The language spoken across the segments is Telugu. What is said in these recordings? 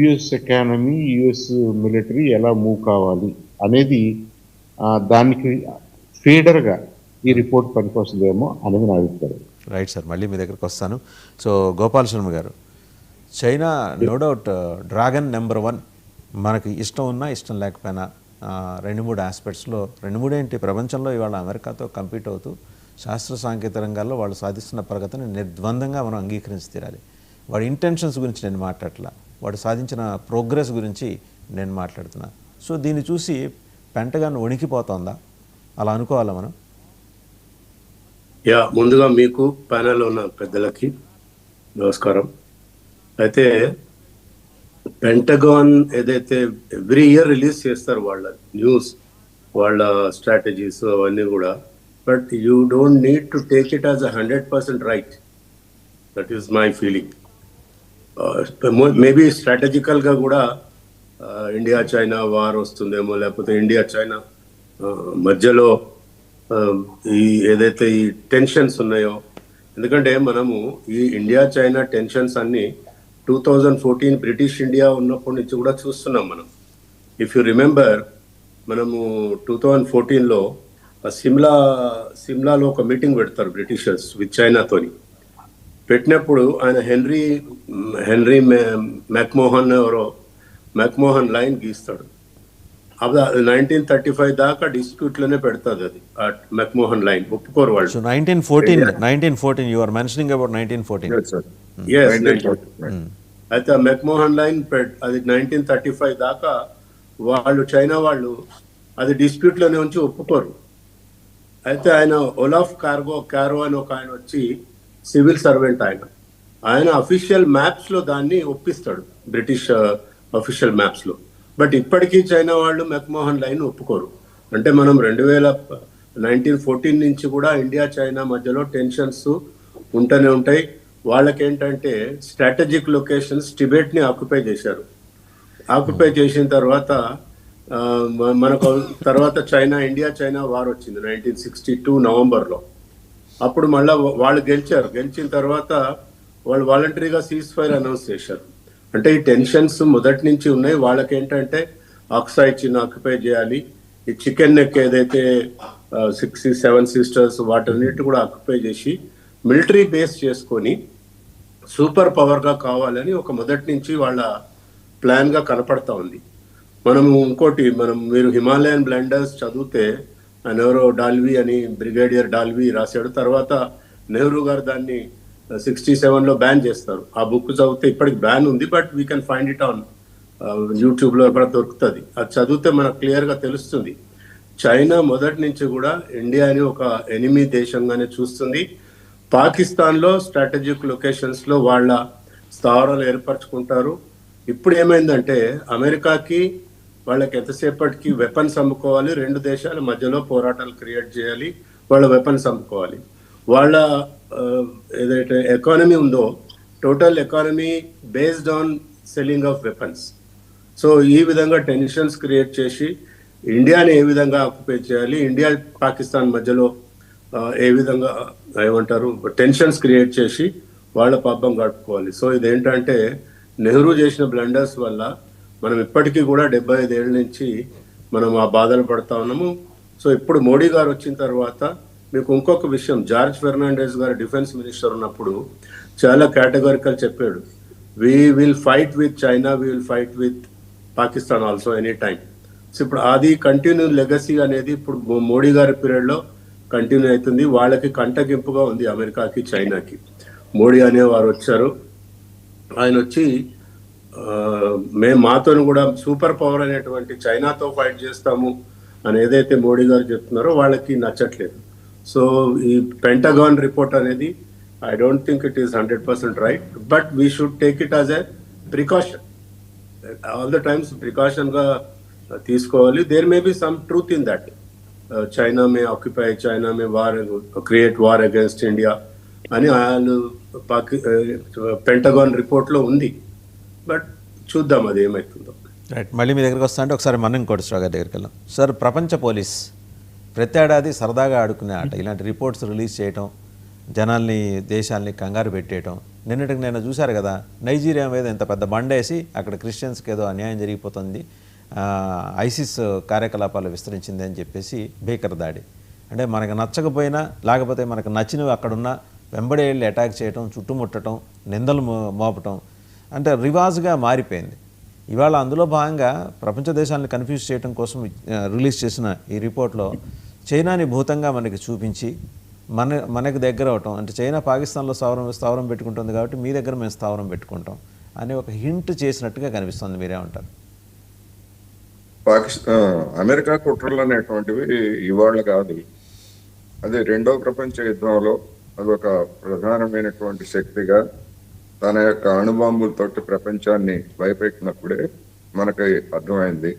యుఎస్ ఎకానమీ, యుఎస్ మిలిటరీ ఎలా మూవ్ కావాలి అనేది దానికి ఫీడర్గా ఈ రిపోర్ట్ పనికొస్తుందేమో అనేది నా అభిప్రాయం. రైట్ సార్, మళ్ళీ మీ దగ్గరికి వస్తాను. So Gopal Sharma garu, China no doubt dragon number 1. మనకి ఇష్టం ఉన్నా ఇష్టం లేకపోయినా 2-3 ఆస్పెక్ట్స్లో, 2-3 ఏంటి, ప్రపంచంలో ఇవాళ అమెరికాతో కంపీట్ అవుతూ శాస్త్ర సాంకేతిక రంగాల్లో వాళ్ళు సాధిస్తున్న ప్రగతిని నిర్ద్వందంగా మనం అంగీకరించి తీరాలి. వాడి ఇంటెన్షన్స్ గురించి నేను మాట్లాడట్లా, వాడు సాధించిన ప్రోగ్రెస్ గురించి నేను మాట్లాడుతున్నా. సో దీన్ని చూసి పెంటగాన్ వణికిపోతుందా, అలా అనుకోవాలా మనం? ముందుగా మీకు ప్యానెల్లో ఉన్న పెద్దలకి నమస్కారం. అయితే పెంటగాన్ ఏదైతే ఎవ్రీ ఇయర్ రిలీజ్ చేస్తారు వాళ్ళ న్యూస్, వాళ్ళ స్ట్రాటజీస్ అవన్నీ కూడా, but you don't need to take it as 100% right. That is my feeling. Maybe స్ట్రాటజికల్గా కూడా ఇండియా చైనా వార్ వస్తుందేమో, లేకపోతే ఇండియా చైనా మధ్యలో ఈ ఏదైతే ఈ టెన్షన్స్ ఉన్నాయో, ఎందుకంటే మనము ఈ ఇండియా చైనా టెన్షన్స్ అన్ని 2014 బ్రిటిష్ ఇండియా ఉన్నప్పటి నుంచి కూడా చూస్తున్నాం మనం. ఇఫ్ యు రిమెంబర్, మనము 2014లో సిమ్లాలో ఒక మీటింగ్ పెడతారు బ్రిటిషర్స్ విత్ చైనాతోని. పెట్టినప్పుడు ఆయన హెన్రీ మెక్మోహన్ లైన్ గీస్తాడు. అది 1935 దాకా డిస్ప్యూట్లోనే పెడతాది అది, మెక్మోహన్ లైన్. ఒప్పుకోరు వాళ్ళు. So 1914 you are mentioning about 1914. Yes, 1914. అయితే మెక్మోహన్ లైన్ అది 1935 దాకా వాళ్ళు, చైనా వాళ్ళు అది డిస్ప్యూట్లోనే ఉంచి ఒప్పుకోరు. అయితే ఆయన ఒలాఫ్ క్యారో అని ఒక ఆయన వచ్చి సివిల్ సర్వెంట్, ఆయన అఫీషియల్ మ్యాప్స్లో దాన్ని ఒప్పిస్తాడు, బ్రిటిష్ అఫీషియల్ మ్యాప్స్లో. బట్ ఇప్పటికీ చైనా వాళ్ళు మెక్మోహన్ లైన్ ఒప్పుకోరు. అంటే మనం 1914 నుంచి కూడా ఇండియా చైనా మధ్యలో టెన్షన్స్ ఉంటూనే ఉంటాయి. వాళ్ళకేంటంటే స్ట్రాటజిక్ లొకేషన్స్ టిబెట్ని ఆక్యుపై చేశారు. ఆక్యుపై చేసిన తర్వాత మనకు తర్వాత ఇండియా చైనా వార్ వచ్చింది 1962 నవంబర్లో. అప్పుడు మళ్ళీ వాళ్ళు గెలిచారు. గెలిచిన తర్వాత వాళ్ళు వాలంటరీగా సీజ్ ఫైర్ అనౌన్స్ చేశారు. అంటే ఈ టెన్షన్స్ మొదటి నుంచి ఉన్నాయి. వాళ్ళకేంటంటే ఆక్సాయ్ చిన్న ఆక్యుపై చేయాలి, ఈ చికెన్ నెక్ ఏదైతే 67 సిస్టర్స్ వాటన్నిటి కూడా ఆక్యుపై చేసి మిలిటరీ బేస్ చేసుకొని సూపర్ పవర్గా కావాలని ఒక మొదటి నుంచి వాళ్ళ ప్లాన్గా కనపడతా ఉంది. మీరు హిమాలయన్ బ్లెండర్స్ చదివితే, ఆయన ఎవరో డాల్వీ అని, బ్రిగేడియర్ డాల్వీ రాశాడు. తర్వాత నెహ్రూ గారు దాన్ని 67లో బ్యాన్ చేస్తారు. ఆ బుక్ చదివితే ఇప్పటికి బ్యాన్ ఉంది, but we can find it on యూట్యూబ్లో ఎక్కడ దొరుకుతుంది. అది చదివితే మనకు క్లియర్గా తెలుస్తుంది. చైనా మొదటి నుంచి కూడా ఇండియాని ఒక ఎనిమీ దేశంగానే చూస్తుంది. పాకిస్తాన్లో స్ట్రాటజిక్ లొకేషన్స్లో వాళ్ళ స్థావరాలు ఏర్పరచుకుంటారు. ఇప్పుడు ఏమైందంటే అమెరికాకి వాళ్ళకి ఎంతసేపటికి వెపన్స్ అమ్ముకోవాలి, 2 దేశాల మధ్యలో పోరాటాలు క్రియేట్ చేయాలి, వాళ్ళ వెపన్స్ అమ్ముకోవాలి. వాళ్ళ ఏదైతే ఎకానమీ ఉందో, total economy based on selling of weapons. So ఈ విధంగా టెన్షన్స్ క్రియేట్ చేసి ఇండియాని ఏ విధంగా ఆక్యుపై చేయాలి, ఇండియా పాకిస్తాన్ మధ్యలో ఏ విధంగా ఏమంటారు టెన్షన్స్ క్రియేట్ చేసి వాళ్ళ పబ్బం గడుపుకోవాలి. సో ఇదేంటంటే నెహ్రూ చేసిన బ్లండర్స్ వల్ల మనం ఇప్పటికీ కూడా 75 ఏళ్ళ నుంచి మనం ఆ బాధలు పడతా ఉన్నాము. సో ఇప్పుడు మోడీ గారు వచ్చిన తర్వాత మీకు ఇంకొక విషయం, జార్జ్ ఫెర్నాండెస్ గారు డిఫెన్స్ మినిస్టర్ ఉన్నప్పుడు చాలా కేటగారికల్ చెప్పాడు, we will fight with China, we will fight with Pakistan also any time. So ఇప్పుడు అది కంటిన్యూ లెగసీ అనేది ఇప్పుడు మోడీ గారి పీరియడ్లో కంటిన్యూ అవుతుంది. వాళ్ళకి కంటగింపుగా ఉంది అమెరికాకి, చైనాకి. మోడీ అనేవారు వచ్చారు, ఆయన వచ్చి మేము మాతో కూడా సూపర్ పవర్ అనేటువంటి చైనాతో ఫైట్ చేస్తాము అని ఏదైతే మోడీ గారు చెప్తున్నారో వాళ్ళకి నచ్చట్లేదు. సో ఈ పెంటగాన్ రిపోర్ట్ అనేది I don't think it is 100% right, but we should take it as a precaution. All the times ప్రికాషన్గా తీసుకోవాలి. There may be some truth in that. China may occupy, China may create war against India అని వాళ్ళు పెంటగాన్ రిపోర్ట్లో ఉంది. బట్ చూద్దాం అది ఏమవుతుందో. రైట్, మళ్ళీ మీ దగ్గరికి వస్తా అంటే ఒకసారి మనం కోటేశ్వరరావు గారి దగ్గరికి వెళ్దాం. సార్, ప్రపంచ పోలీస్ ప్రతేడాది సరదాగా ఆడుకునే ఆట. ఇలాంటి రిపోర్ట్స్ రిలీజ్ చేయటం, జనాల్ని, దేశాల్ని కంగారు పెట్టేయటం, నిన్నటికి నేను చూశారు కదా, నైజీరియా మీద ఇంత పెద్ద బండేసి అక్కడ క్రిస్టియన్స్కి ఏదో అన్యాయం జరిగిపోతుంది, ఐసిస్ కార్యకలాపాలు విస్తరించింది అని చెప్పేసి భీకర దాడి. అంటే మనకు నచ్చకపోయినా లేకపోతే మనకు నచ్చినవి అక్కడున్న వెంబడి వెళ్ళి అటాక్ చేయటం, చుట్టుముట్టడం, నిందలు మోపటం అంటే రివాజ్గా మారిపోయింది. ఇవాళ అందులో భాగంగా ప్రపంచ దేశాలను కన్ఫ్యూజ్ చేయడం కోసం రిలీజ్ చేసిన ఈ రిపోర్ట్లో చైనాని భూతంగా మనకి చూపించి మనకు దగ్గర అవటం, అంటే చైనా పాకిస్తాన్లో స్థావరం పెట్టుకుంటుంది కాబట్టి మీ దగ్గర మేము స్థావరం పెట్టుకుంటాం అని ఒక హింట్ చేసినట్టుగా కనిపిస్తుంది. మీరేమంటారు? అమెరికా కుట్రలు అనేటువంటివి ఇవాళ కాదు, అదే రెండో ప్రపంచ యుద్ధంలో అదొక ప్రధానమైనటువంటి శక్తిగా తన యొక్క అణుబాంబులతోటి ప్రపంచాన్ని భయపెట్టినప్పుడే మనకి అర్థమైంది.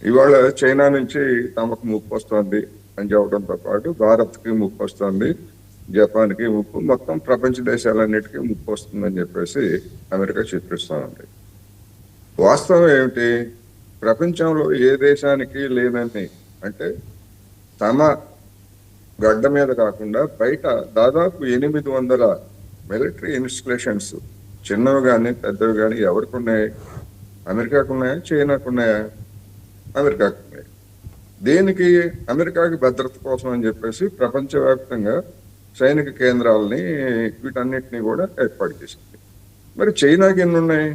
ఇవాళ చైనా నుంచి తమకు ముప్పు వస్తుంది అని చెప్పడంతో పాటు భారత్కి ముప్పు వస్తుంది, జపాన్కి ముప్పు, మొత్తం ప్రపంచ దేశాలన్నిటికీ ముప్పు వస్తుందని చెప్పేసి అమెరికా చిత్రిస్తోంది. వాస్తవం ఏమిటి? ప్రపంచంలో ఏ దేశానికి లేనన్ని, అంటే తమ గడ్డ మీద కాకుండా బయట దాదాపు 800 మిలిటరీ ఇన్స్టలేషన్స్, చిన్నవి కానీ పెద్దవి కానీ ఎవరికి ఉన్నాయి? అమెరికాకు ఉన్నాయా, చైనాకు ఉన్నాయా? అమెరికాకు ఉన్నాయి. దేనికి? అమెరికాకి భద్రత కోసం అని చెప్పేసి ప్రపంచవ్యాప్తంగా సైనిక కేంద్రాలని వీటన్నిటిని కూడా ఏర్పాటు చేసింది. మరి చైనాకి ఎన్ని ఉన్నాయి?